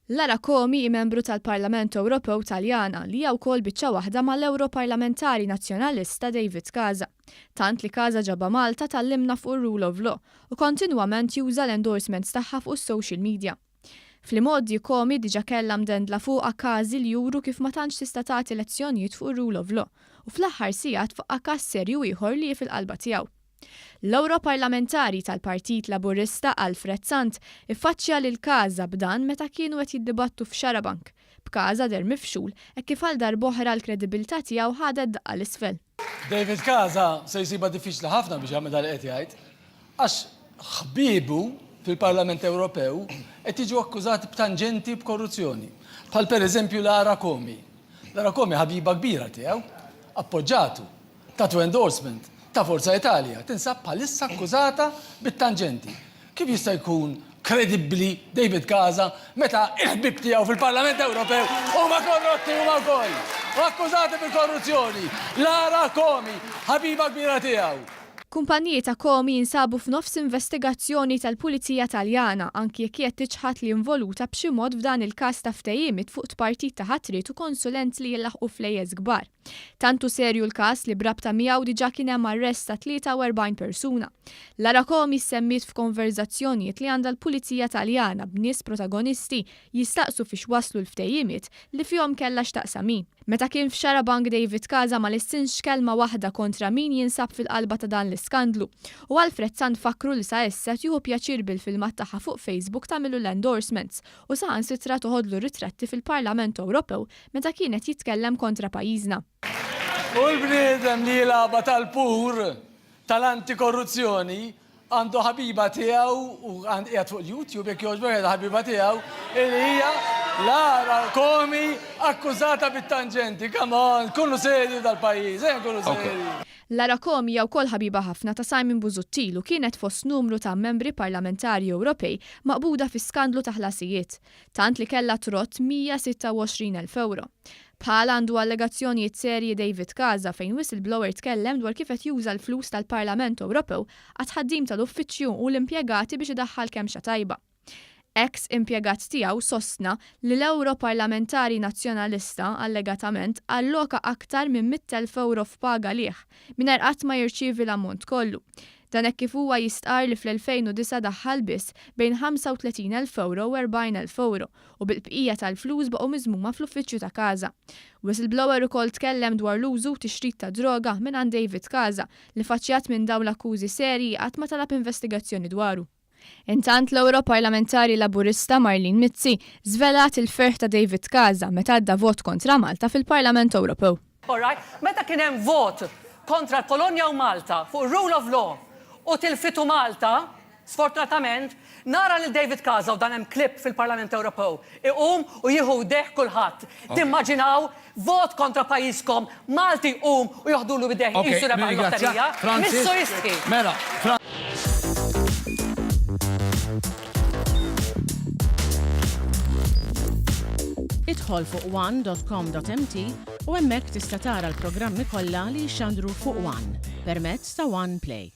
Lara Comi membru tal-Parlament Ewropew Taljana li hija wkoll biċċa waħda mal-Europarlamentari Nazzjonalista David Casa. Tant li Casa ġabha Malta tallimna fuq ir-rule of law u kontinwament juża l-endorsements tagħha fuq is-social media. Fl-imoddi Comi diġà kellha mdendla fuqha każi li juru kif ma tantx tista' tagħti lezzjonijiet fuq ir-rule of law u fl-aħħar sigħat fuq każ serju ieħor li fil-qalba tiegħu. L-Europarlamentari tal-Partit Laburista Alfred Sant iffaċċja lil Casa b'dan meta kienu qed jiddibattu f'Xarabank b'Casa der mifxul hekk kif għal darb'oħra l-kredibilità tiegħu ħadet daqqa l-isfel. David Casa se jsiba diffiċli ħafna biex jagħmel dan qed jgħid għax ħbiebu fil-Parlament Ewropew qed jiġu akkużati b'tanġenti b'korruzzjoni. Bħal pereżempju Lara Comi. Lara Comi ħabiba kbira tiegħu, appoġġatu, tagħtu endorsement ta' Forza Italja, tinsab bħalissa akkużata bit-tanġenti. Kif jista' jkun kredibbli David Casa meta il-ħbib tiegħu fil-Parlament Ewropew huma korrotti huma wkoll u akkużati bil-korruzzjoni. Lara Comi, ħabiba kbira tiegħu. Kumpaniji ta' Comi jinsabu f'nofs investigazzjoni tal-Pulizija Taljana anki jekk qed tiċħad li involuta b'xi mod f'dan il-każ ta' ftehimiet fuq partit ta' ħatrit u konsulent li jillaħqu flejjes kbar. Tantu serju l-każ li brabta miegħu diġà kien hemm arrest ta' 43 persuna. Lara Comi semmiet f'konverzazzjonijiet li għandha l-Pulizija Taljana b'nies protagonisti jistaqsu fiex waslu l-ftehimiet li fihom kellha x'taqsam hi. Meta kien f'Xarabank David Casa ma lissinx kelma waħda kontra min jinsab fil-qalba ta' dan l-iskandlu u Alfred Sant fakru li sa issa tieħu pjaċir bil-filmat tagħha fuq Facebook tagħmilu l-endorsements u saħansitra toħodlu ritratti fil-Parlament Ewropew meta kienet jitkellem kontra pajjiżna. U l-bniedem li jilagħba tal-pur tal-antikorruzzjoni għandu ħabiba tiegħu u qiegħed fuq YouTube jekk jogħġbok ħabiba tiegħu li hija Lara Comi akkużata bit-tanġenti. Come on, kullu serju dal-pajjiż, kullu serju. Lara Comi hija wkoll ħabiba ħafna ta' Simon Busuttil u kienet fost numru ta' membri parlamentari Ewropej maqbuda fi skandlu ta' ħlasijiet, tant li kellha trott 126,000 euro. Bħal għandu allegazzjonijiet serji David Casa fejn whistleblower tkellem dwar kif qed juża l-flus tal-Parlament Ewropew għat-ħaddim tal-uffiċċju u l-impjegati biex idaħħal kemmxa tajba. Ex-impjegat tiegħu sostna li l-Europarlamentari Nazzjonalista allegatament alloka aktar minn 100,000 euro f'paga lieh mingħajr qatt ma jirċievi l-ammont kollu. Dan hekk kif huwa jistqar li fl-2009 daħħal biss bejn 35,000 euro u 40,000 euro u bil-bqija tal-flus baqgħu miżmuma fl-uffiċċju ta' Casa. Whistleblower ukoll tkellem dwar l-użu tixrid ta' droga minn għand David Casa li faċċjat minn dawn l-akkużi serji qatt ma talab investigazzjoni dwaru. Intant l-Europarlamentari Laburista Marlene Mizzi żvelat il-ferħ ta' David Casa meta għadda vot kontra Malta fil-Parlament Ewropew. Meta kien hemm vot kontra l-Polonja u Malta fuq rule of law u tilfitu Malta, sfortunatament, nara lil David Casa u dan hemm klip fil-Parlament Ewropew. Iqum u jieħu deħ kulħadd. Timmaġinaw vot kontra pajjiżkom Malti u joħdulu bideħ jisu rebaħ l-lotterija. Missu jistħi. Mela, Idħol fuq one.com.mt u hemmhekk tista' tara l-programmi kollha li jxandru fuq One permezz ta' One Play.